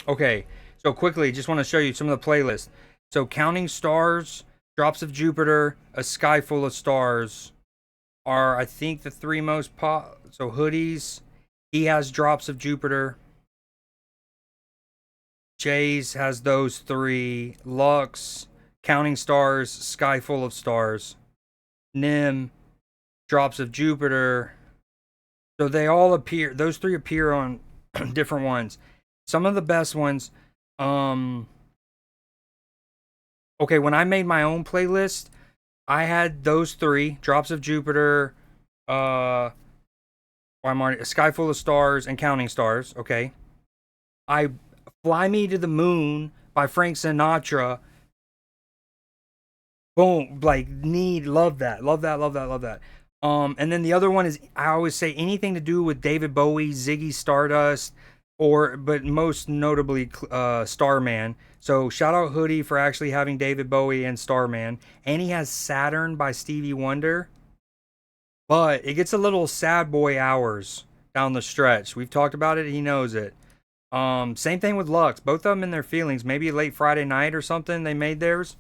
Okay, so quickly, just want to show you some of the playlists. So Counting Stars, Drops of Jupiter, A Sky Full of Stars are, I think, the three most pop. So Hoodies, he has Drops of Jupiter. Jay's has those three. Lux, Counting Stars, Sky Full of Stars. Nim, Drops of Jupiter. So they all appear, those three appear on different ones. Some of the best ones, okay, when I made my own playlist, I had those three, Drops of Jupiter, uh, I'm already, Sky Full of Stars, and Counting Stars, okay? I Fly Me to the Moon by Frank Sinatra. Boom, like, love that, love that, love that, love that. And then the other one is, I always say anything to do with David Bowie, Ziggy Stardust, but most notably, Starman. So shout out Hoodie for actually having David Bowie and Starman. And he has Saturn by Stevie Wonder. But it gets a little sad boy hours down the stretch. We've talked about it, he knows it. Same thing with Lux. Both of them in their feelings. Maybe late Friday night or something, they made theirs.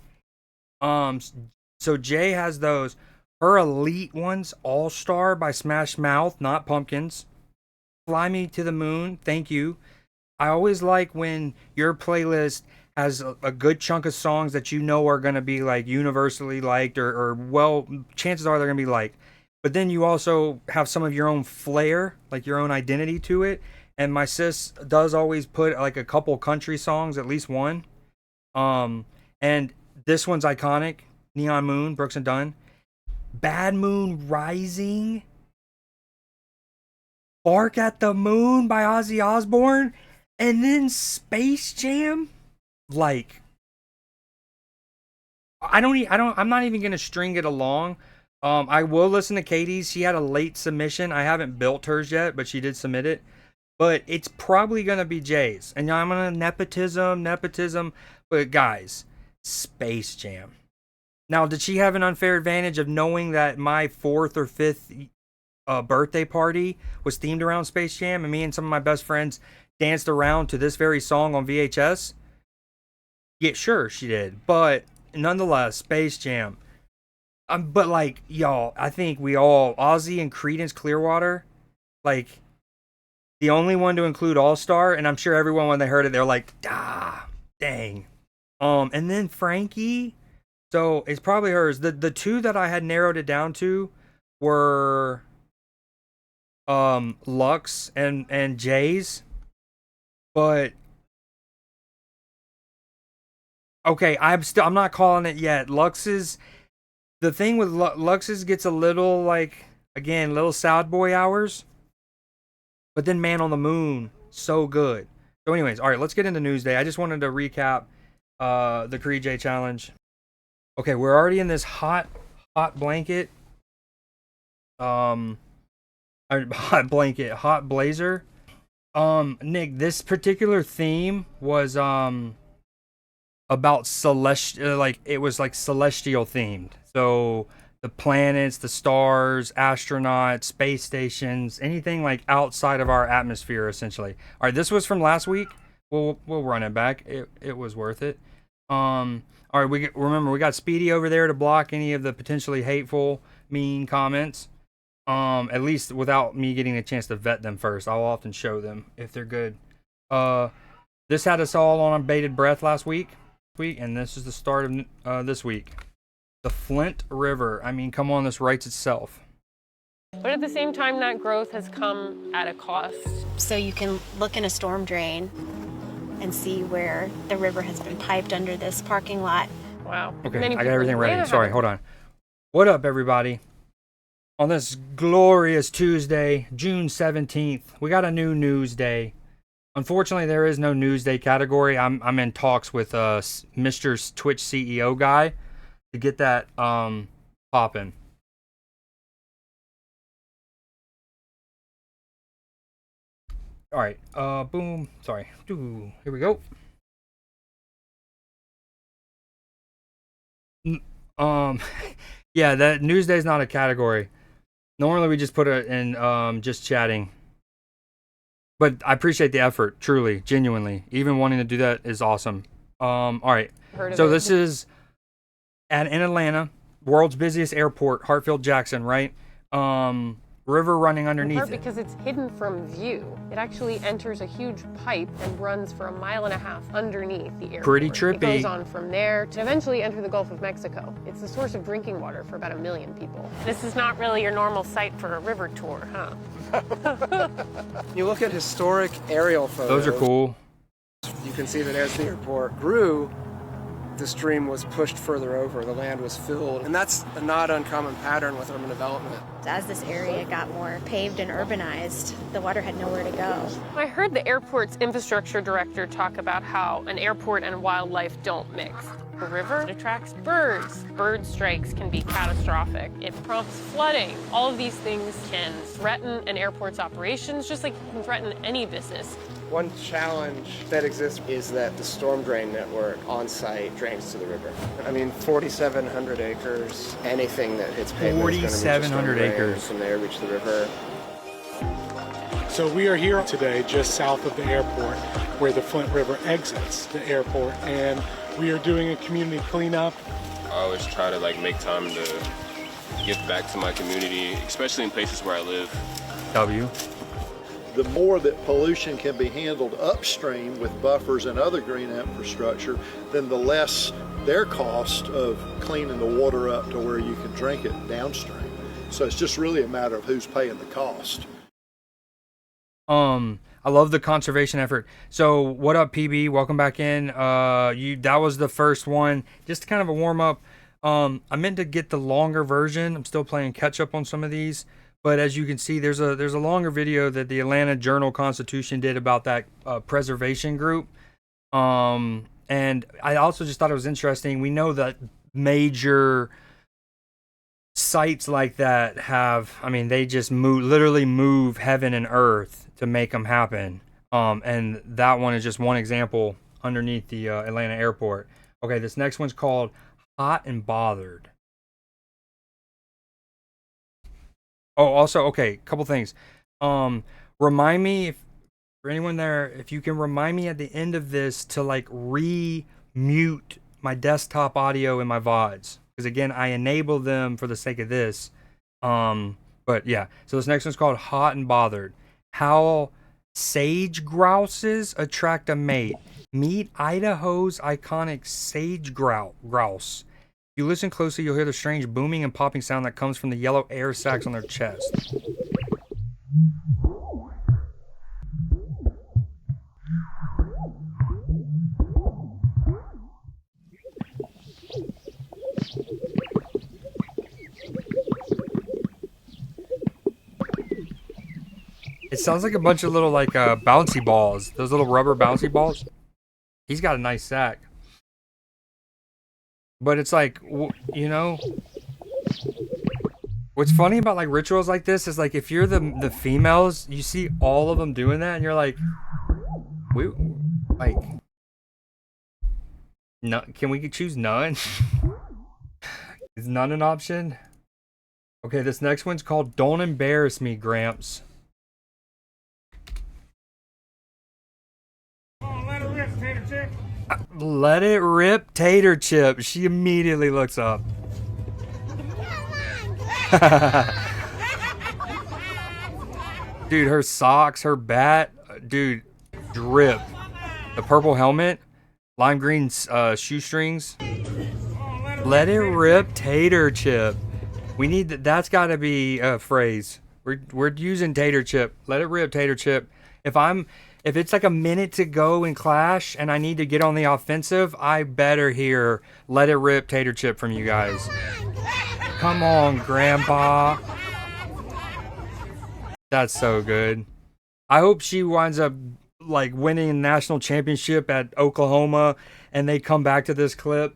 So Jay has those. Her elite ones, All Star by Smash Mouth, not Pumpkins. Fly Me to the Moon, thank you. I always like when your playlist has a good chunk of songs that you know are going to be like universally liked or well, chances are they're going to be liked. But then you also have some of your own flair, like your own identity to it. And my sis does always put like a couple country songs, at least one. And this one's iconic. Neon Moon, Brooks and Dunn. Bad Moon Rising. Bark at the Moon by Ozzy Osbourne. And then Space Jam. Like, I'm not even gonna string it along. I will listen to Katie's. She had a late submission. I haven't built hers yet, but she did submit it. But it's probably gonna be Jay's. And I'm gonna nepotism. But guys, Space Jam. Now, did she have an unfair advantage of knowing that my fourth or fifth birthday party was themed around Space Jam, and me and some of my best friends danced around to this very song on VHS? Yeah, sure, she did. But nonetheless, Space Jam. But like, y'all, I think we all, Ozzy and Creedence Clearwater, like, the only one to include All Star, and I'm sure everyone when they heard it, they're like, ah, dang. And then Frankie. So it's probably hers. The two that I had narrowed it down to were Lux and Jay's. But okay, I'm not calling it yet. Lux's, the thing with Lux's gets a little like, again, little sad boy hours. But then Man on the Moon, so good. So anyways, all right, let's get into Newsday. I just wanted to recap the CreeDJ Challenge. Okay, we're already in this hot blanket. Hot blanket, hot blazer. Nick, this particular theme was about celestial, like it was like celestial themed. So the planets, the stars, astronauts, space stations, anything like outside of our atmosphere, essentially. All right, this was from last week. We'll run it back. It was worth it. All right, remember we got Speedy over there to block any of the potentially hateful, mean comments. At least without me getting a chance to vet them first. I'll often show them if they're good. This had us all on bated breath last week, and this is the start of this week. The Flint River. I mean, come on, this writes itself. But at the same time, that growth has come at a cost. So you can look in a storm drain and see where the river has been piped under this parking lot. Wow. Okay, I got everything ready. Sorry, hold on. What up, everybody? On this glorious Tuesday, June 17th, we got a new Newsday. Unfortunately, there is no Newsday category. I'm in talks with Mr. Twitch CEO guy to get that popping. All right, boom. Sorry. Here we go. Yeah, that Newsday is not a category. Normally we just put it in just chatting. But I appreciate the effort, truly, genuinely. Even wanting to do that is awesome. All right. So this is in Atlanta, world's busiest airport, Hartsfield-Jackson, right? River running underneath it. Because it's hidden from view. It actually enters a huge pipe and runs for 1.5 miles underneath the airport. Pretty trippy. It goes on from there to eventually enter the Gulf of Mexico. It's the source of drinking water for about 1 million people. This is not really your normal site for a river tour, huh? You look at historic aerial photos. Those are cool. You can see that as the airport grew, the stream was pushed further over, the land was filled. And that's a not uncommon pattern with urban development. As this area got more paved and urbanized, the water had nowhere to go. I heard the airport's infrastructure director talk about how an airport and wildlife don't mix. The river attracts birds. Bird strikes can be catastrophic. It prompts flooding. All of these things can threaten an airport's operations, just like it can threaten any business. One challenge that exists is that the storm drain network on site drains to the river. I mean, 4,700 acres. Anything that hits pavement is going to reach a storm 4,700 drain, acres. and from there reach the river. So we are here today just south of the airport where the Flint River exits the airport, and we are doing a community cleanup. I always try to make time to give back to my community, especially in places where I live. W. The more that pollution can be handled upstream with buffers and other green infrastructure, then the less their cost of cleaning the water up to where you can drink it downstream. So it's just really a matter of who's paying the cost. I love the conservation effort. So what up, PB? Welcome back in. That was the first one. Just kind of a warm up. I meant to get the longer version. I'm still playing catch up on some of these. But as you can see, there's a longer video that the Atlanta Journal-Constitution did about that preservation group. And I also just thought it was interesting. We know that major sites like that have, they just literally move heaven and earth to make them happen. And that one is just one example underneath the Atlanta airport. Okay, this next one's called Hot and Bothered. Oh, also, okay, couple things. Remind me, for anyone there, if you can remind me at the end of this to re-mute my desktop audio in my VODs. Because again, I enable them for the sake of this. But yeah, so this next one's called Hot and Bothered. How sage grouses attract a mate. Meet Idaho's iconic sage grouse. If you listen closely, you'll hear the strange booming and popping sound that comes from the yellow air sacs on their chest. It sounds like a bunch of little bouncy balls. Those little rubber bouncy balls. He's got a nice sack. But it's what's funny about rituals like this is if you're the females, you see all of them doing that and you're like, no, can we choose none? Is none an option? Okay, this next one's called Don't Embarrass Me, Gramps. Let it rip, Tater Chip. She immediately looks up. Dude, her socks, her bat, dude, drip. The purple helmet, lime green shoestrings. Let it rip, Tater Chip. We need that. That's got to be a phrase. We're using Tater Chip. Let it rip, Tater Chip. If it's a minute to go in Clash and I need to get on the offensive, I better hear Let It Rip, Tater Chip from you guys. Come on, Grandpa. That's so good. I hope she winds up winning a national championship at Oklahoma and they come back to this clip.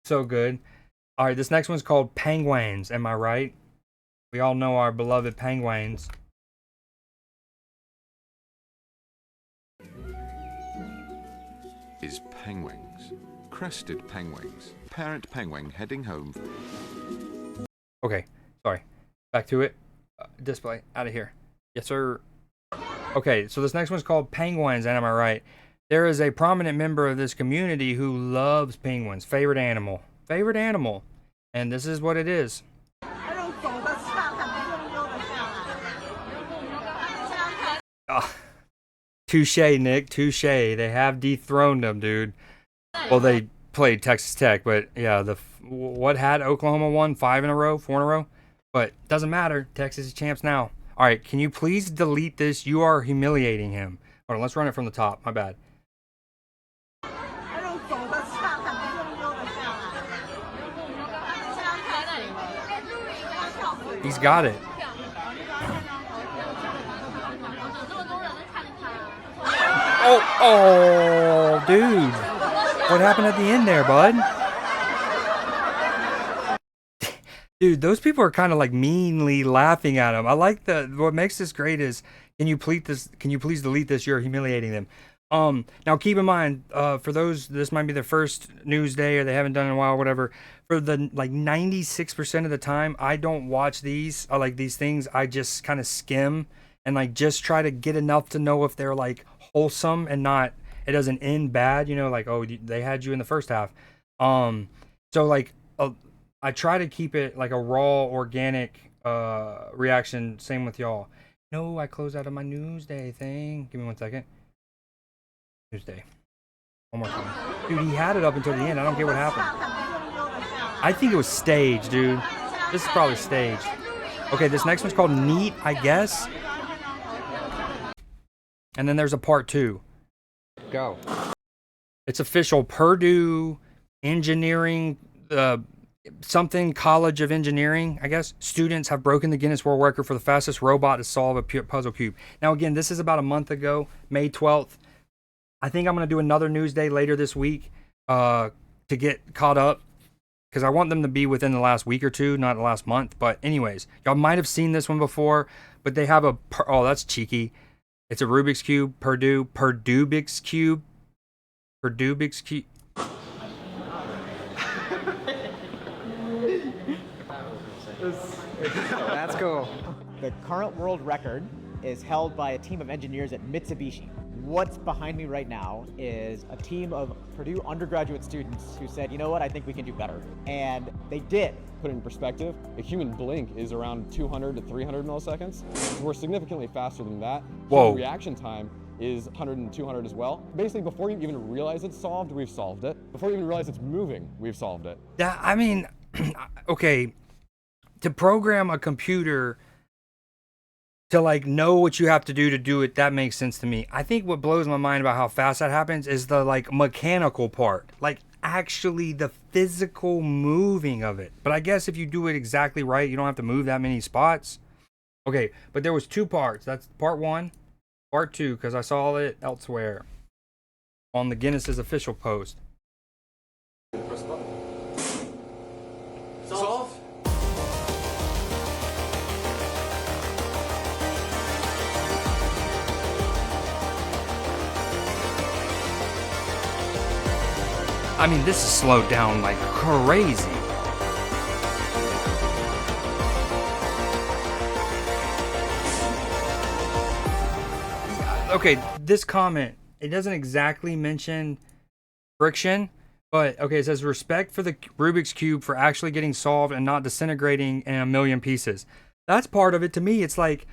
So good. All right, this next one's called Pengwangs. Am I right? We all know our beloved Pengwangs. Is Pengwangs, crested Pengwangs, parent Pengwang heading home. Okay, sorry. Back to it. Display, out of here. Yes, sir. Okay, so this next one's called Pengwangs, and am I right? There is a prominent member of this community who loves penguins. Favorite animal. Favorite animal. And this is what it is. Touche, Nick. Touche. They have dethroned them, dude. Well, they played Texas Tech, but yeah, what had Oklahoma won? 5 in a row? 4 in a row? But doesn't matter. Texas is champs now. All right, can you please delete this? You are humiliating him. Hold on, let's run it from the top. My bad. He's got it. Oh, dude. What happened at the end there, bud? Dude, those people are kind of like meanly laughing at him. I like what makes this great is, can you please delete this? You're humiliating them. Now keep in mind, for those, this might be their first news day or they haven't done it in a while, whatever. For the like 96% of the time, I don't watch these, like these things. I just kind of skim and like just try to get enough to know if they're like wholesome and not, it doesn't end bad, you know, like, oh, they had you in the first half. So like, I try to keep it like a raw, organic reaction. Same with y'all. No, I closed out of my Newsday thing. Give me 1 second. Newsday. One more time. Dude, he had it up until the end. I don't get what happened. I think it was staged, dude. This is probably staged. Okay, this next one's called Neat, I guess. And then there's a part 2. Go. It's official. Purdue Engineering, something College of Engineering, I guess. Students have broken the Guinness World Record for the fastest robot to solve a puzzle cube. Now, again, this is about a month ago, May 12th. I think I'm going to do another Newsday later this week to get caught up, because I want them to be within the last week or two, not the last month. But anyways, y'all might have seen this one before, but they have oh, that's cheeky. It's a Rubik's Cube, Purdue's Cube. That's cool. The current world record is held by a team of engineers at Mitsubishi. What's behind me right now is a team of Purdue undergraduate students who said, you know what, I think we can do better. And they did. Put it in perspective, a human blink is around 200 to 300 milliseconds. We're significantly faster than that. Whoa. Human reaction time is 100 and 200 as well. Basically, before you even realize it's solved, we've solved it. Before you even realize it's moving, we've solved it. That, I mean, okay, to program a computer to like know what you have to do it, that makes sense to me. I think what blows my mind about how fast that happens is the like mechanical part, like actually the physical moving of it. But I guess if you do it exactly right, you don't have to move that many spots. Okay, but there was 2 parts. That's part 1, part 2, because I saw it elsewhere on the Guinness's official post. Solve? I mean, this is slowed down like crazy. Okay, this comment, it doesn't exactly mention friction, but okay, it says respect for the Rubik's Cube for actually getting solved and not disintegrating in a million pieces. That's part of it. To me, it's like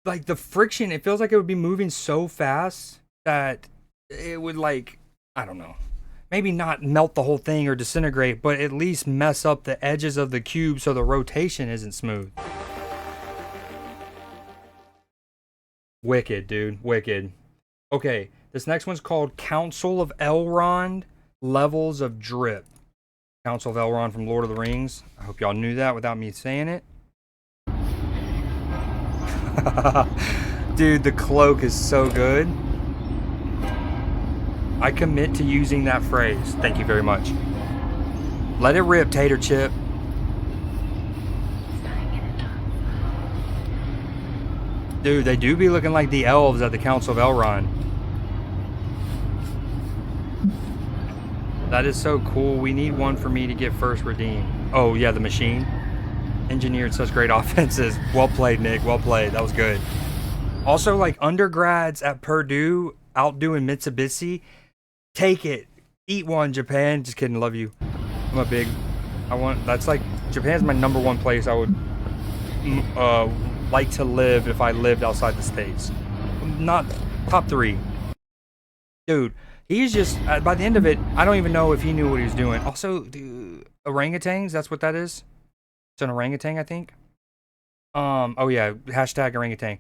the friction, it feels like it would be moving so fast that it would like, I don't know. Maybe not melt the whole thing or disintegrate, but at least mess up the edges of the cube so the rotation isn't smooth. Wicked, dude. Wicked. Okay, this next one's called Council of Elrond, Levels of Drip. Council of Elrond from Lord of the Rings. I hope y'all knew that without me saying it. Dude, the cloak is so good. I commit to using that phrase. Thank you very much. Let it rip, Tater Chip. Dude, they do be looking like the elves at the Council of Elrond. That is so cool. We need one for me to get first redeemed. Oh, yeah, the machine. Engineered such great offenses. Well played, Nick. Well played. That was good. Also, like undergrads at Purdue outdoing Mitsubishi. Take it. Eat one, Japan. Just kidding. Love you. I'm a big. That's like Japan's my #1 place I would like to live if I lived outside the States. Not top 3. Dude, he's just by the end of it, I don't even know if he knew what he was doing. Also, dude, orangutans. That's what that is. It's an orangutan, I think. Oh yeah, hashtag orangutan.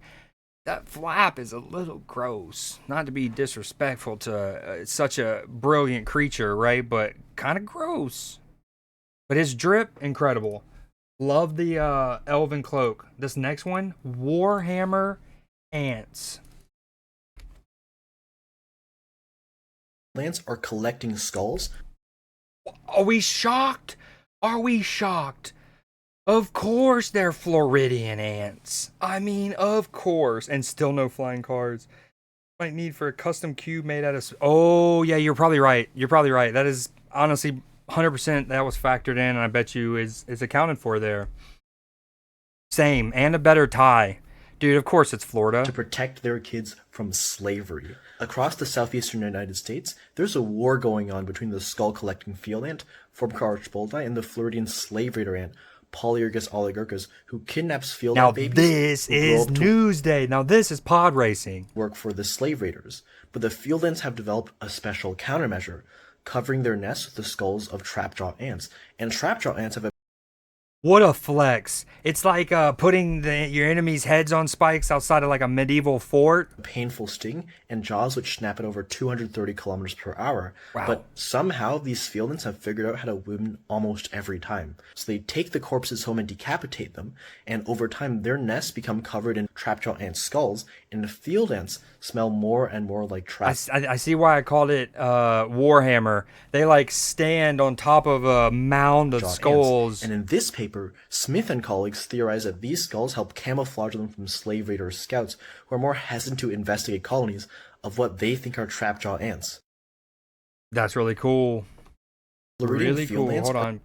That flap is a little gross. Not to be disrespectful to such a brilliant creature, right? But kind of gross. But his drip, incredible. Love the elven cloak. This next one, Warhammer Ants. Ants are collecting skulls. Are we shocked? Are we shocked? Of course they're Floridian ants. I mean, of course. And still no flying cards. Might need for a custom cube made out of... Oh, yeah, you're probably right. You're probably right. That is honestly 100% that was factored in, and I bet you is accounted for there. Same, and a better tie. Dude, of course it's Florida. To protect their kids from slavery. Across the southeastern United States, there's a war going on between the skull-collecting field ant, Formica archboldi, and the Floridian slave raider ant, Polyergus oligarchus, who kidnaps field ant babies. Now this is Nuesday. Now this is pod racing. Work for the slave raiders. But the field ants have developed a special countermeasure, covering their nests with the skulls of trapjaw ants. And trapjaw ants have a... What a flex. It's like putting your enemy's heads on spikes outside of like a medieval fort. Painful sting and jaws which snap at over 230 kilometers per hour. Wow. But somehow these field ants have figured out how to win almost every time. So they take the corpses home and decapitate them, and over time their nests become covered in trapjaw ant skulls, and the field ants smell more and more like trap. I see why I called it Warhammer. They like stand on top of a mound of skulls. Ants. And in this paper, Smith and colleagues theorize that these skulls help camouflage them from slave raider scouts who are more hesitant to investigate colonies of what they think are trapjaw ants. That's really cool. Really cool. Ants Hold on.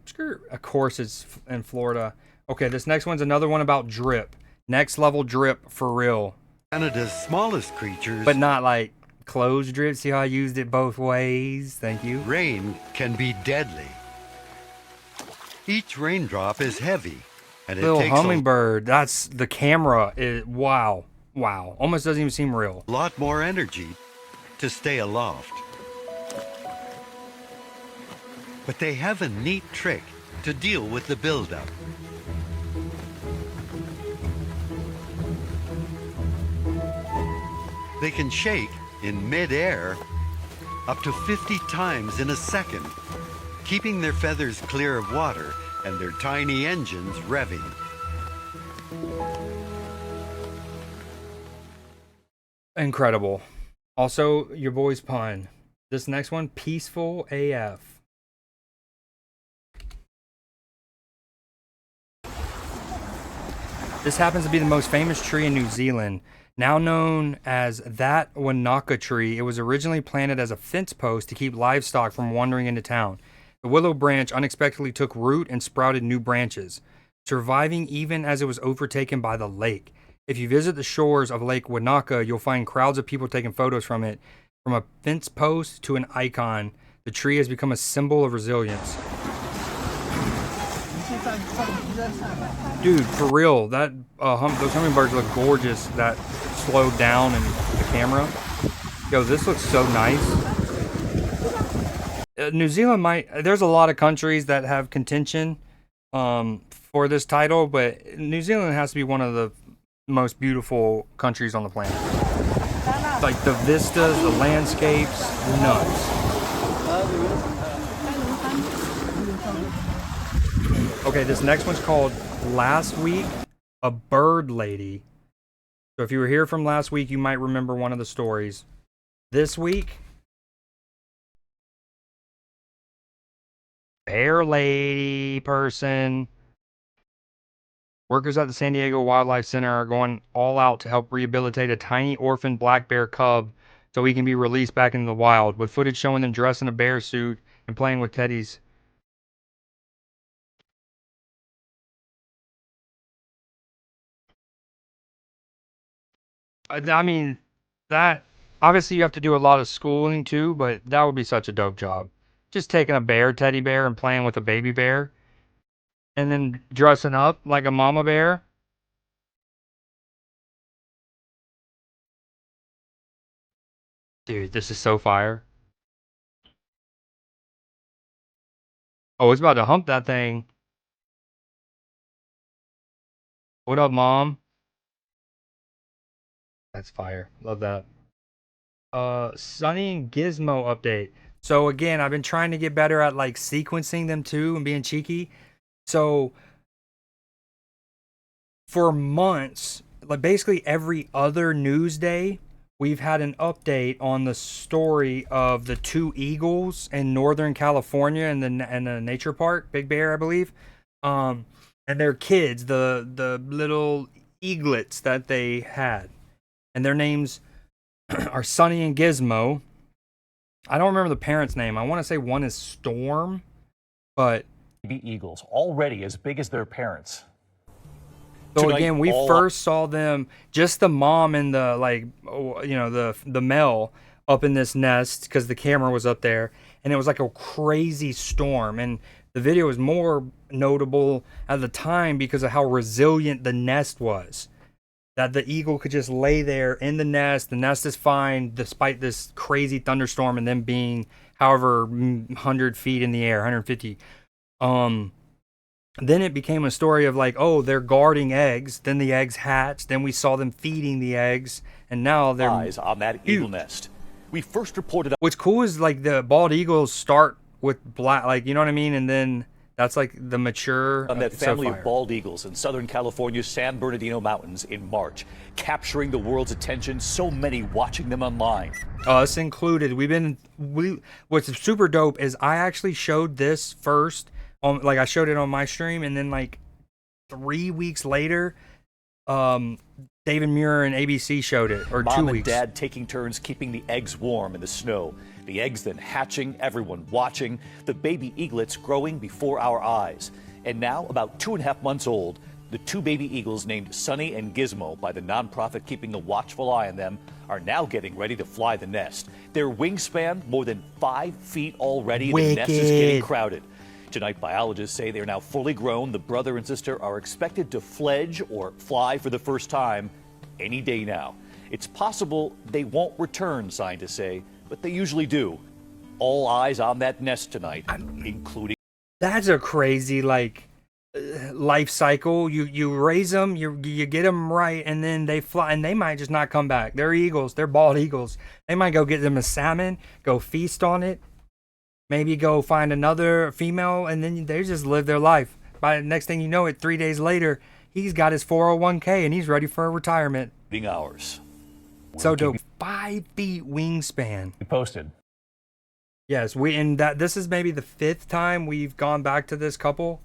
Of course it's in Florida. Okay, this next one's another one about drip. Next level drip for real. Canada's smallest creatures. But not like closed drip. See how I used it both ways? Thank you. Rain can be deadly. Each raindrop is heavy. And it Little takes hummingbird. That's the camera. Wow. Wow. Almost doesn't even seem real. a lot more energy to stay aloft. But they have a neat trick to deal with the buildup. They can shake in mid-air up to 50 times in a second, keeping their feathers clear of water and their tiny engines revving. Incredible. Also, your boy's pun. This next one, peaceful AF. This happens to be the most famous tree in New Zealand, now known as that Wanaka tree. It was originally planted as a fence post to keep livestock from wandering into town. The willow branch unexpectedly took root and sprouted new branches, surviving even as it was overtaken by the lake. If you visit the shores of Lake Wanaka, you'll find crowds of people taking photos from it. From a fence post to an icon, the tree has become a symbol of resilience. Dude, for real, that those hummingbirds look gorgeous. That slowed down in the camera. Yo, this looks so nice. New Zealand there's a lot of countries that have contention for this title, but New Zealand has to be one of the most beautiful countries on the planet. Like the vistas, the landscapes, nuts. Okay, this next one's called Last Week, a Bird Lady. So if you were here from last week, you might remember one of the stories. This week, Bear Lady person. Workers at the San Diego Wildlife Center are going all out to help rehabilitate a tiny orphan black bear cub so he can be released back into the wild, with footage showing them dressed in a bear suit and playing with teddies. I mean, that obviously you have to do a lot of schooling too, but that would be such a dope job. Just taking a bear, teddy bear, and playing with a baby bear, and then dressing up like a mama bear. Dude, this is so fire. Oh, it's about to hump that thing. What up, Mom? That's fire. Love that. Sunny and Gizmo update. So again, I've been trying to get better at like sequencing them too and being cheeky. So for months, like basically every other news day, we've had an update on the story of the 2 eagles in Northern California in the nature park, Big Bear, I believe. And their kids, the little eaglets that they had. And their names are Sunny and Gizmo. I don't remember the parent's name. I want to say one is Storm, but baby eagles already as big as their parents. So Tonight, again, we first saw them, just the mom and the the male up in this nest because the camera was up there, and it was like a crazy storm. And the video was more notable at the time because of how resilient the nest was. That the eagle could just lay there in the nest is fine despite this crazy thunderstorm and them being however 100 feet in the air, 150. Then it became a story of like, oh, they're guarding eggs. Then the eggs hatched. Then we saw them feeding the eggs, and now they're eyes on that eagle nest. We first reported. What's cool is like the bald eagles start with black, like you know what I mean, and then that's like the mature. On that family of bald eagles in Southern California's San Bernardino Mountains in March, capturing the world's attention. So many watching them online. Us included. What's super dope is I actually showed this first. Like I showed it on my stream, and then like 3 weeks later, David Muir and ABC showed it, or 2 weeks. Mom and Dad taking turns keeping the eggs warm in the snow. The eggs then hatching, everyone watching, the baby eaglets growing before our eyes. And now, about 2.5 months old, the 2 baby eagles named Sunny and Gizmo by the nonprofit keeping a watchful eye on them are now getting ready to fly the nest. Their wingspan more than 5 feet already. Wicked. The nest is getting crowded. Tonight, biologists say they are now fully grown. The brother and sister are expected to fledge or fly for the first time any day now. It's possible they won't return, scientists say, but they usually do. All eyes on that nest tonight, including... That's a crazy, like, life cycle. You raise them, you get them right, and then they fly, and they might just not come back. They're eagles. They're bald eagles. They might go get them a salmon, go feast on it, maybe go find another female, and then they just live their life. By the next thing you know it, 3 days later, he's got his 401k and he's ready for a retirement. Hours. So dope. 5 feet wingspan. We posted. Yes, this is maybe the 5th time we've gone back to this couple.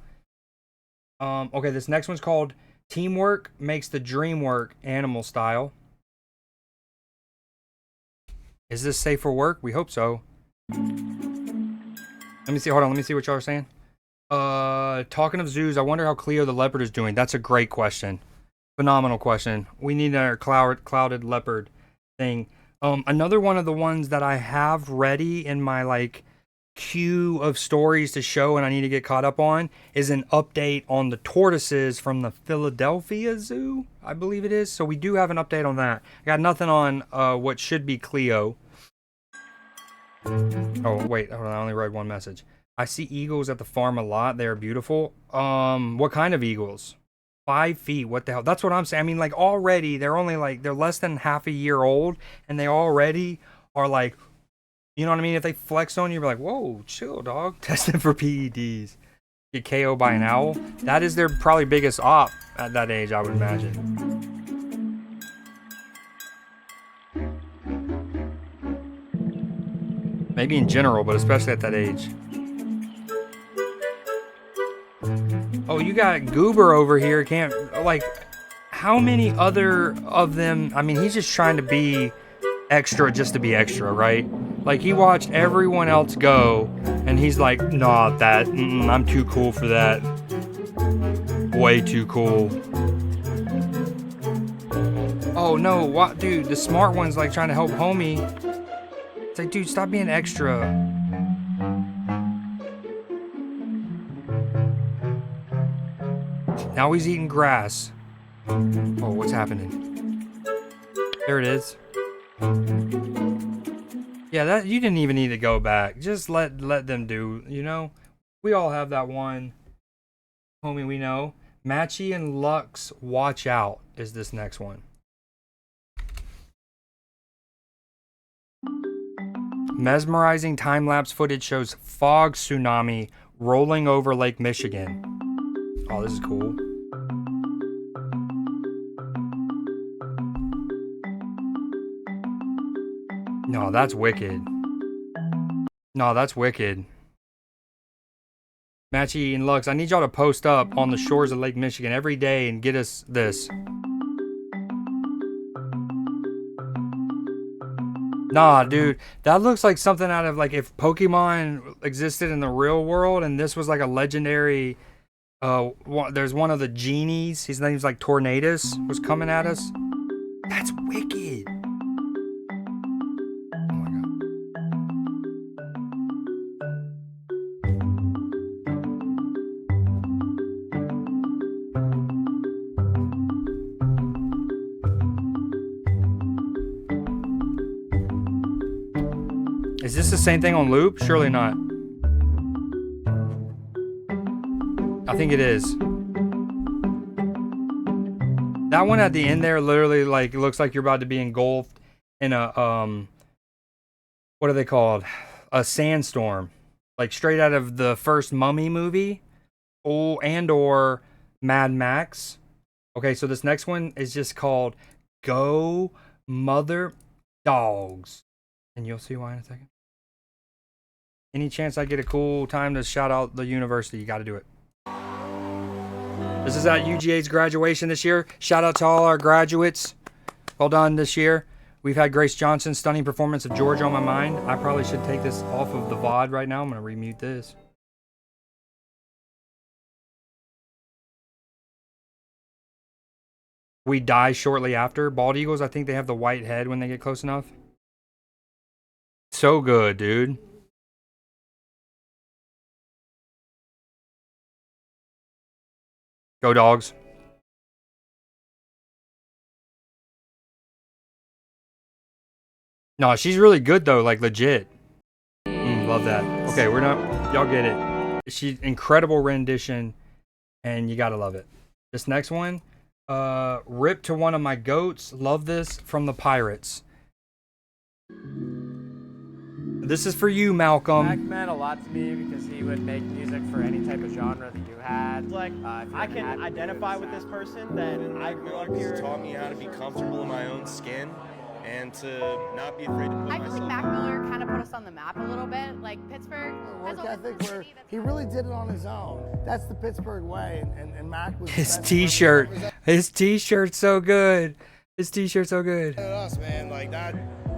Okay, this next one's called Teamwork Makes the Dream Work Animal Style. Is this safe for work? We hope so. Let me see. Hold on. Let me see what y'all are saying. Talking of zoos, I wonder how Cleo the leopard is doing. That's a great question. Phenomenal question. We need our clouded leopard thing. Another one of the ones that I have ready in my like queue of stories to show and I need to get caught up on is an update on the tortoises from the Philadelphia Zoo, I believe it is. So we do have an update on that. I got nothing on what should be Cleo. Oh, wait, hold on, I only read one message. I see eagles at the farm a lot. They're beautiful. What kind of eagles? 5 feet, what the hell? That's what I'm saying. I mean, like, already, they're only, like, they're less than half a year old, and they already are, like, you know what I mean? If they flex on you, you're like, whoa, chill, dog. Testing for PEDs. Get KO'd by an owl. That is their probably biggest op at that age, I would imagine. Maybe in general, but especially at that age. Oh, you got Goober over here. Can't, like, how many other of them? I mean, he's just trying to be extra just to be extra, right? Like, he watched everyone else go, and he's like, nah, I'm too cool for that. Way too cool. Oh no, what, dude? The smart one's like trying to help homie. It's like, dude, stop being extra. Now he's eating grass. Oh, what's happening? There it is. Yeah, that you didn't even need to go back. Just let them do, you know? We all have that one homie we know. Matchy and Lux, watch out is this next one. Mesmerizing time-lapse footage shows fog tsunami rolling over Lake Michigan. Oh, this is cool. No, that's wicked. No, that's wicked. Matchy and Lux, I need y'all to post up on the shores of Lake Michigan every day and get us this. Nah, dude, that looks like something out of, like, if Pokemon existed in the real world and this was like a legendary, there's one of the genies, his name's like Tornadus, was coming at us. That's wicked. Oh my god. Is this the same thing on loop? Surely not. I think it is. That one at the end there literally like looks like you're about to be engulfed in a what are they called? A sandstorm. Like straight out of the first Mummy movie or Mad Max. Okay, so this next one is just called Go Mother Dogs. And you'll see why in a second. Any chance I get a cool time to shout out the university, you got to do it. This is at UGA's graduation this year. Shout out to all our graduates. Well done this year. We've had Grace Johnson's stunning performance of Georgia on my mind. I probably should take this off of the VOD right now. I'm going to remute this. We die shortly after. Bald eagles, I think they have the white head when they get close enough. So good, dude. Go dogs. No, she's really good though, like legit. Love that. Okay, we're not, y'all get it. She's incredible rendition and you gotta love it. This next one, Rip to One of My Goats. Love this from the Pirates. This is for you, Malcolm. Mac meant a lot to me because he would make music for any type of genre that you had. Like, I can identify with this person that I grew up here. He's taught me how to be comfortable in my own skin and to not be afraid to put I feel like Mac Miller kind of put us on the map a little bit. Like Pittsburgh has work ethic where he really did it on his own. That's the Pittsburgh way, and Mac was his t-shirt. His t-shirt's so good. His t-shirt's so good. Us, man, like that.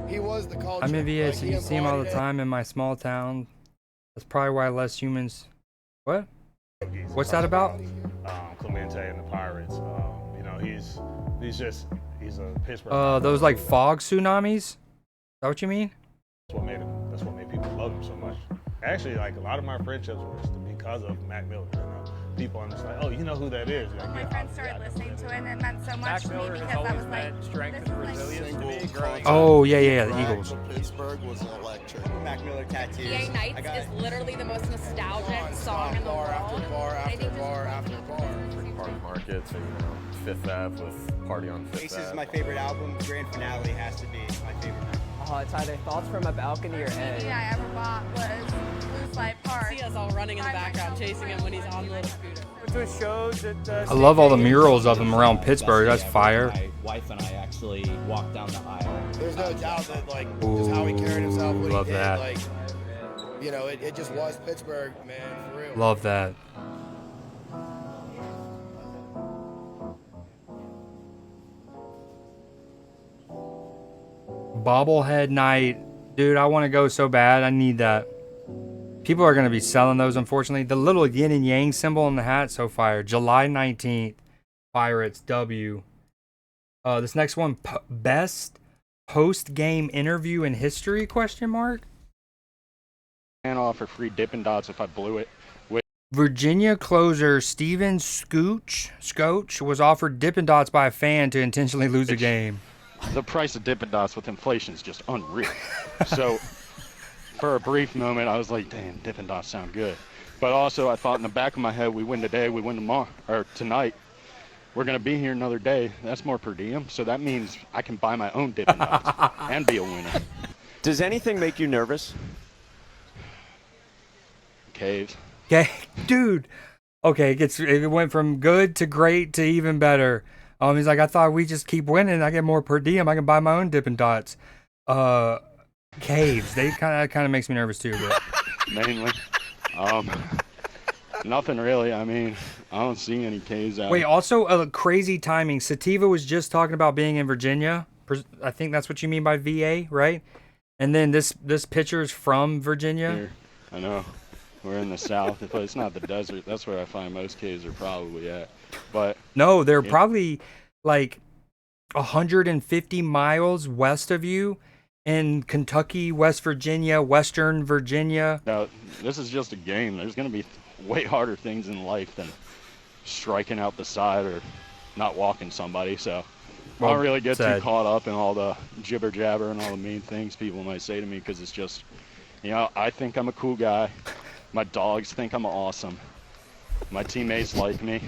He was the culture. I'm in VA, so you see him all the time in my small town. That's probably why less humans. What? What's that about? Clemente and the Pirates. You know, he's a Pittsburgh. Those like fog tsunamis? Is that what you mean? That's what made people love him so much. Actually, like a lot of my friendships were because of Mac Miller. You know, people are just like, oh, you know who that is? Like, my friends started listening to it, and it meant so much to me because I was like, strength and resilience to me growing Oh yeah, the Eagles. Pittsburgh was electric. Mac Miller tattoos. EA Nights is literally the most nostalgic song in the world. After bar, after bar, after bar. Park Market, so you know, Fifth Ave with Party on Fifth Aces Ave. is my favorite album. Grand Finale has to be my favorite. It's either Thoughts from a Balcony or A. CD I ever bought was Blue Slide Park. See us all running in the background, chasing him when he's on the little scooter. Which shows that, I love all the murals of him around Pittsburgh. That's fire. My wife and I actually walked down the aisle. There's no doubt that like just how he carried himself, what love he did, that. like you know, it just was Pittsburgh, man, for real. Love that. Bobblehead night. Dude, I want to go so bad. I need that. People are going to be selling those, unfortunately. The little yin and yang symbol on the hat, so fire. July 19th. Pirates, W. This next one, best post-game interview in history, question mark? And offer free Dippin' Dots if I blew it. Virginia closer Steven Scooch was offered Dippin' Dots by a fan to intentionally lose a game. The price of Dippin' Dots with inflation is just unreal. So for a brief moment, I was like, damn, Dippin' Dots sound good. But also I thought in the back of my head, we win today, we win tomorrow, or tonight. We're going to be here another day. That's more per diem. So that means I can buy my own Dippin' Dots and be a winner. Does anything make you nervous? Caves. Okay, dude. Okay, it went from good to great to even better. He's like, I thought we just keep winning. I get more per diem. I can buy my own Dippin' Dots. Caves. They kind of makes me nervous too. But mainly, nothing really. I mean, I don't see any caves out. Wait, also crazy timing. Sativa was just talking about being in Virginia. I think that's what you mean by VA, right? And then this picture is from Virginia. Here. I know. We're in the south, but it's not the desert. That's where I find most caves are probably at. But no, they're probably like 150 miles west of you in Kentucky, West Virginia, Western Virginia. Now, this is just a game. There's going to be way harder things in life than striking out the side or not walking somebody. So I don't really get too caught up in all the jibber jabber and all the mean things people might say to me, because it's just, I think I'm a cool guy. My dogs think I'm awesome. My teammates like me.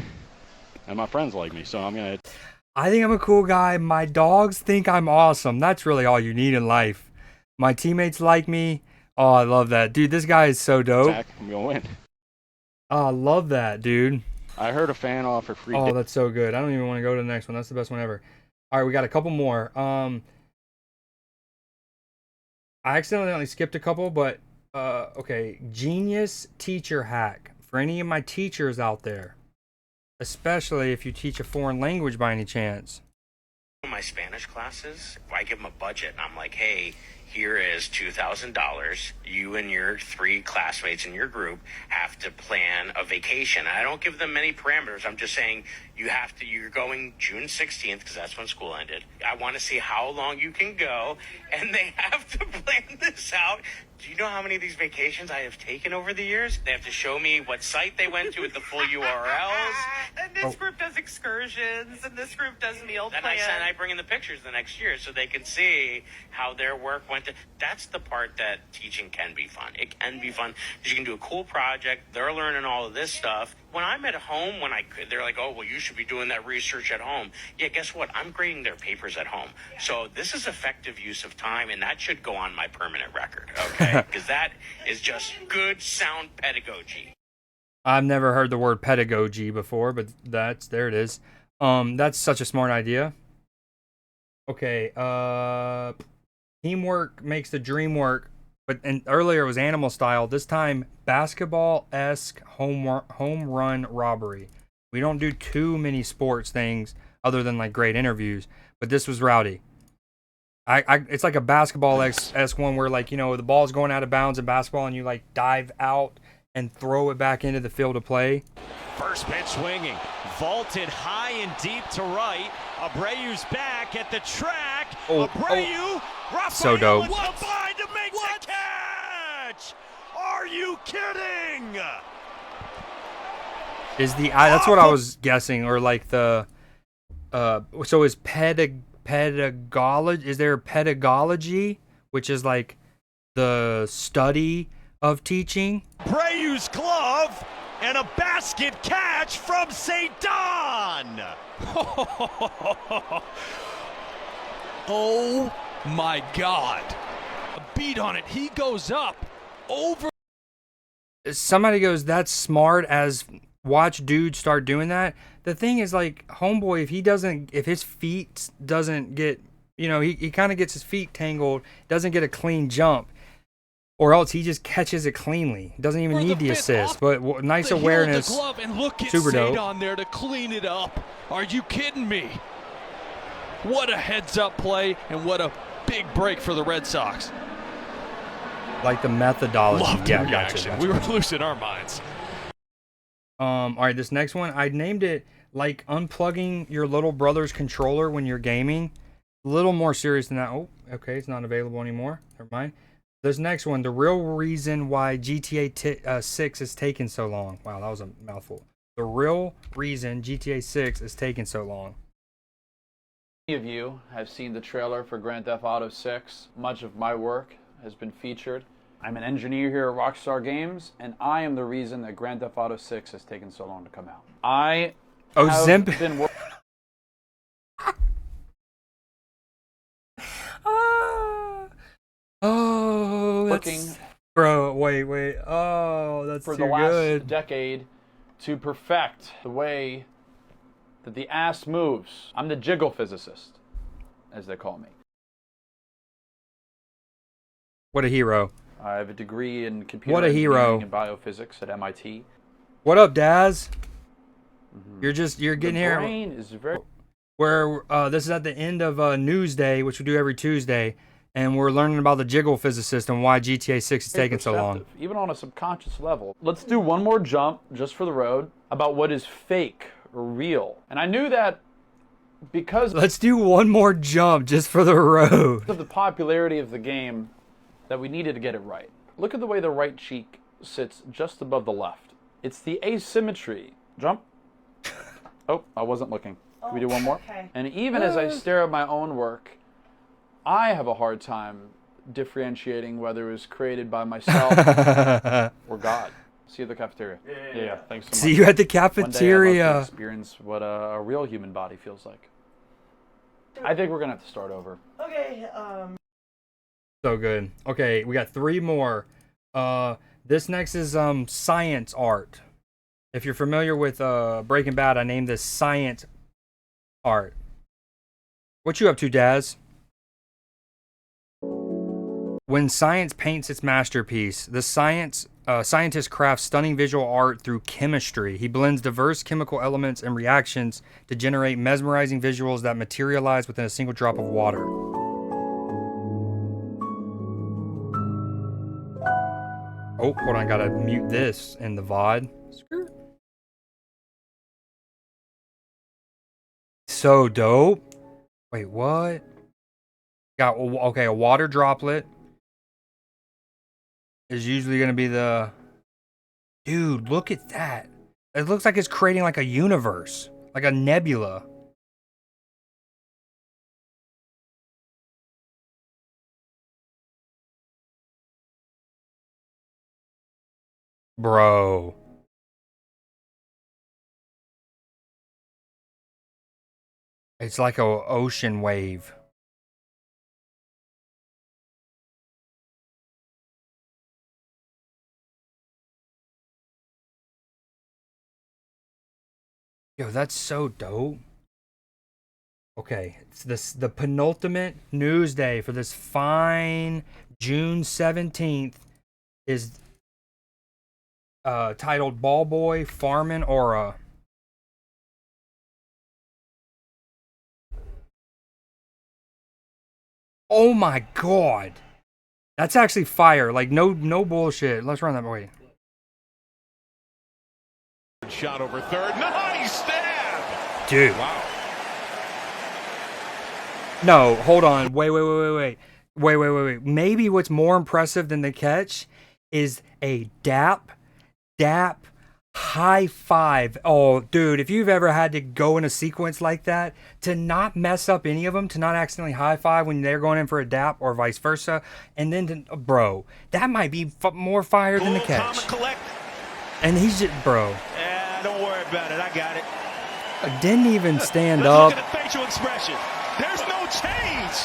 And my friends like me. So I think I'm a cool guy. My dogs think I'm awesome. That's really all you need in life. My teammates like me. Oh, I love that. Dude, this guy is so dope. Zach, I'm going to win. Oh, I love that, dude. I heard a fan offer free. Oh, that's so good. I don't even want to go to the next one. That's the best one ever. All right, we got a couple more. I accidentally skipped a couple, but okay. Genius teacher hack for any of my teachers out there, especially if you teach a foreign language by any chance. In my Spanish classes, I give them a budget, and I'm like, hey, here is $2,000. You and your 3 classmates in your group have to plan a vacation. I don't give them many parameters. I'm just saying you're going June 16th, because that's when school ended. I want to see how long you can go, and they have to plan this out. Do you know how many of these vacations I have taken over the years? They have to show me what site they went to with the full URLs. And this group does excursions, and this group does meal plans. And I bring in the pictures the next year so they can see how their work went. That's the part that teaching can be fun. It can be fun because you can do a cool project. They're learning all of this stuff. When I'm at home, they're like, oh, well, you should be doing that research at home. Yeah, guess what? I'm grading their papers at home. So this is effective use of time, and that should go on my permanent record, okay? Because that is just good, sound pedagogy. I've never heard the word pedagogy before, but there it is. That's such a smart idea. Okay, teamwork makes the dream work, and earlier it was animal style. This time, basketball-esque home run robbery. We don't do too many sports things other than like great interviews, but this was rowdy. It's like a basketball-esque one where the ball's going out of bounds in basketball and you like dive out and throw it back into the field of play. First pitch swinging, vaulted high and deep to right. Abreu's back at the track. Abreu, so dope. Combined to make the catch. Are you kidding? Is that's what I was guessing, or like the so is pedagogy? Is there pedagogy, which is like the study of teaching? Abreu's glove and a basket catch from St. Don. Oh my God. A beat on it. He goes up over. Somebody goes, that's smart, as watch dudes start doing that. The thing is, like, homeboy, if his feet doesn't get, he kind of gets his feet tangled, doesn't get a clean jump, or else he just catches it cleanly. Doesn't even need the assist, but nice awareness. The glove, and look at super dope. on there to clean it up. Are you kidding me? What a heads-up play, and what a big break for the Red Sox. Like the methodology. Loved the reaction. We were losing our minds. All right, this next one, I named it like unplugging your little brother's controller when you're gaming. A little more serious than that. Oh, okay, it's not available anymore. Never mind. This next one, the real reason why GTA 6 is taking so long. Wow, that was a mouthful. The real reason GTA 6 is taking so long. Many of you have seen the trailer for Grand Theft Auto 6. Much of my work has been featured. I'm an engineer here at Rockstar Games, and I am the reason that Grand Theft Auto 6 has taken so long to come out. I have been working bro, wait. Oh, that's for too the last good. decade to perfect the way that the ass moves. I'm the jiggle physicist, as they call me. What a hero. I have a degree in computer What a hero. engineering and biophysics at MIT. What up, Daz? You're getting The here. brain is very... Where this is at the end of Newsday, which we do every Tuesday, and we're learning about the jiggle physicist and why GTA 6 is taking so long. perceptive, even on a subconscious level. Let's do one more jump, just for the road, about what is fake or real. And I knew that because Let's do one more jump just for the road. of the popularity of the game, that we needed to get it right. Look at the way the right cheek sits just above the left. It's the asymmetry. Jump. Oh, I wasn't looking. Can we do one more? Okay. And even as I stare at my own work, I have a hard time differentiating whether it was created by myself or God. See you at the cafeteria. Yeah. Thanks so much. See you at the One day I'd love cafeteria. to experience what a real human body feels like. I think we're gonna have to start over. Okay, So good. Okay, we got 3 more. This next is science art. If you're familiar with Breaking Bad, I named this science art. What you up to, Daz? When science paints its masterpiece, the scientist crafts stunning visual art through chemistry. He blends diverse chemical elements and reactions to generate mesmerizing visuals that materialize within a single drop of water. Oh, hold on, I gotta mute this in the VOD. So dope. Wait, what? Got, okay, a water droplet is usually gonna be the... Dude, look at that. It looks like it's creating like a universe, like a nebula. Bro. It's like a ocean wave. Yo, that's so dope. Okay, it's the penultimate news day for this fine June 17th is titled Ballboy Farmin' Aura. Oh my god. That's actually fire. Like no bullshit. Let's run that way. Shot over third. Nice stab. Dude. Wow. No, hold on. Wait. Maybe what's more impressive than the catch is a dap high five. Oh, dude, if you've ever had to go in a sequence like that, to not mess up any of them, to not accidentally high five when they're going in for a dap or vice versa, and then to, bro, that might be more fire than the catch. And he's just, bro. Yeah, don't worry about it. I got it. Didn't even stand Let's up. look at the facial expression. There's no change.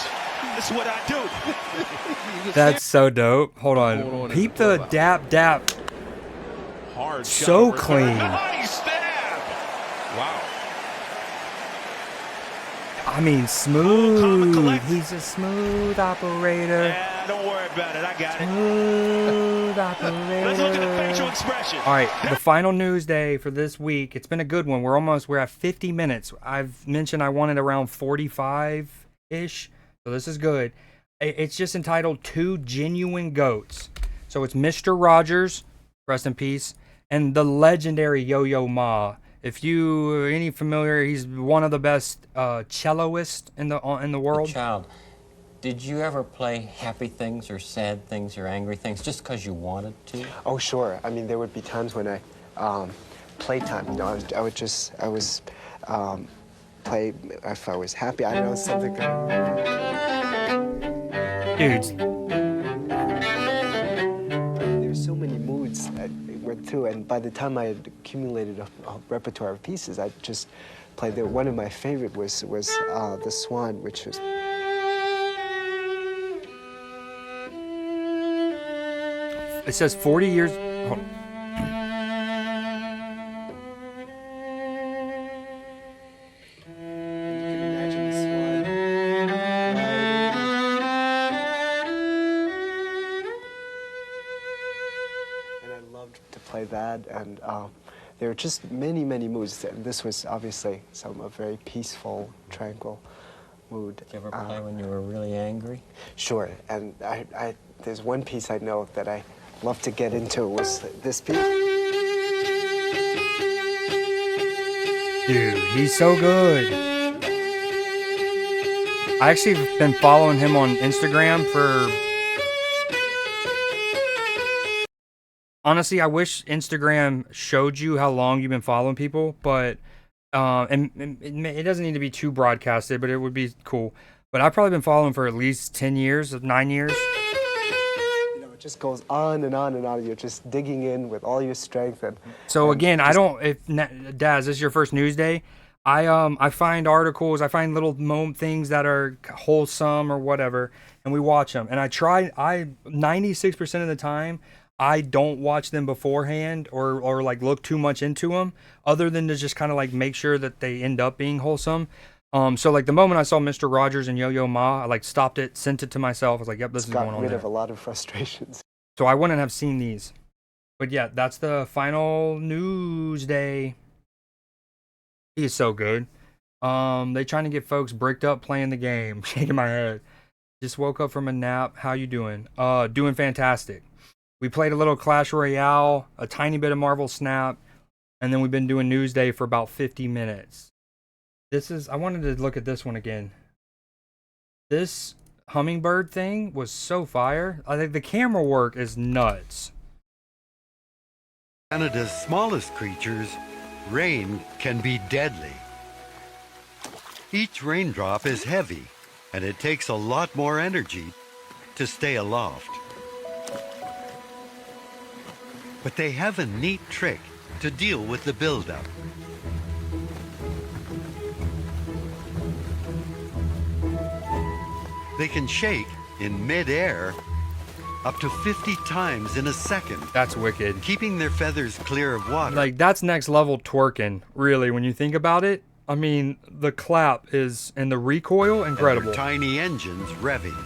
That's what I do. That's so dope. Hold on. Peep the dap. Hard shot So over clean. third. Nice stab. Wow. I mean, smooth. He's a smooth operator. Yeah, don't worry about it. I got it. Smooth operator. Let's look at the facial expression. All right, the final news day for this week. It's been a good one. We're at 50 minutes. I've mentioned I wanted around 45-ish, so this is good. It's just entitled 2 Genuine Goats. So it's Mr. Rogers, rest in peace, and the legendary Yo-Yo Ma. If you are any familiar, he's one of the best celloists in the world. Child, did you ever play happy things or sad things or angry things just because you wanted to? Oh, sure. I mean, there would be times when I, playtime, you know, I would play if I was happy. I don't know, something. Dudes. There's so many moods I went through, and by the time I had accumulated a repertoire of pieces, I just played there. One of my favorite was The Swan, which was. It says 40 years. Oh. That, and there were just many moods. This was obviously a very peaceful, tranquil mood. Did you ever play when you were really angry? Sure, and there's one piece I know that I love to get into was this piece. Dude, he's so good. I actually have been following him on Instagram for... Honestly, I wish Instagram showed you how long you've been following people, but and it doesn't need to be too broadcasted, but it would be cool. But I've probably been following for at least 10 years, 9 years. You know, it just goes on and on and on. You're just digging in with all your strength. So again, I don't. If Daz, this is your first news day, I find articles, I find little things that are wholesome or whatever, and we watch them. And I 96% of the time, I don't watch them beforehand or like look too much into them, other than to just kind of like make sure that they end up being wholesome. So like the moment I saw Mr. Rogers and Yo-Yo Ma, I like stopped it, sent it to myself. I was like, yep, this is going on. Got rid there. of a lot of frustrations. So I wouldn't have seen these. But yeah, that's the final news day. He is so good. They trying to get folks bricked up playing the game. Shaking my head. Just woke up from a nap. How you doing? Doing fantastic. We played a little Clash Royale, a tiny bit of Marvel Snap, and then we've been doing Newsday for about 50 minutes. I wanted to look at this one again. This hummingbird thing was so fire. I think the camera work is nuts. Canada's smallest creatures, rain can be deadly. Each raindrop is heavy, and it takes a lot more energy to stay aloft. But they have a neat trick to deal with the buildup. They can shake in mid-air up to 50 times in a second. That's wicked. Keeping their feathers clear of water. Like, that's next level twerking, really, when you think about it. I mean, the clap is, and the recoil, incredible. And their tiny engines revving.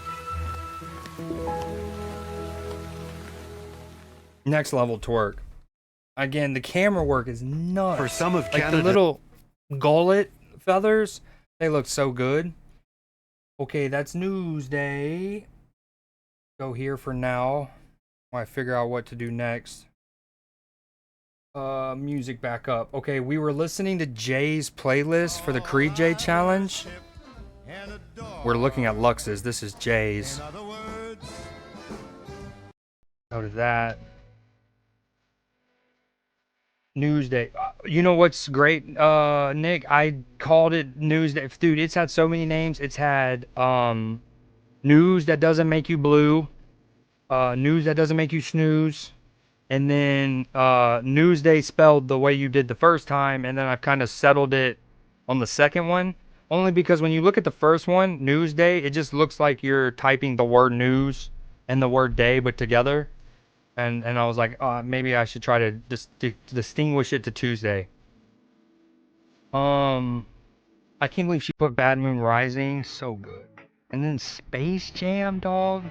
Next level twerk. Again, the camera work is nuts. For some of like Canada, the little gullet feathers, they look so good. Okay, that's Newsday. Go here for now while I figure out what to do next. Music back up. Okay, we were listening to Jay's playlist for the CreeDJ Challenge. We're looking at Lux's. This is Jay's. Go to that. Newsday. You know what's great, Nick? I called it Newsday. Dude, it's had so many names. It's had news that doesn't make you blue, news that doesn't make you snooze, and then Newsday spelled the way you did the first time, and then I've kind of settled it on the second one. Only because when you look at the first one, Newsday, it just looks like you're typing the word news and the word day but together. And I was like, maybe I should try to distinguish it to Tuesday. I can't believe she put Bad Moon Rising. So good. And then Space Jam, dog.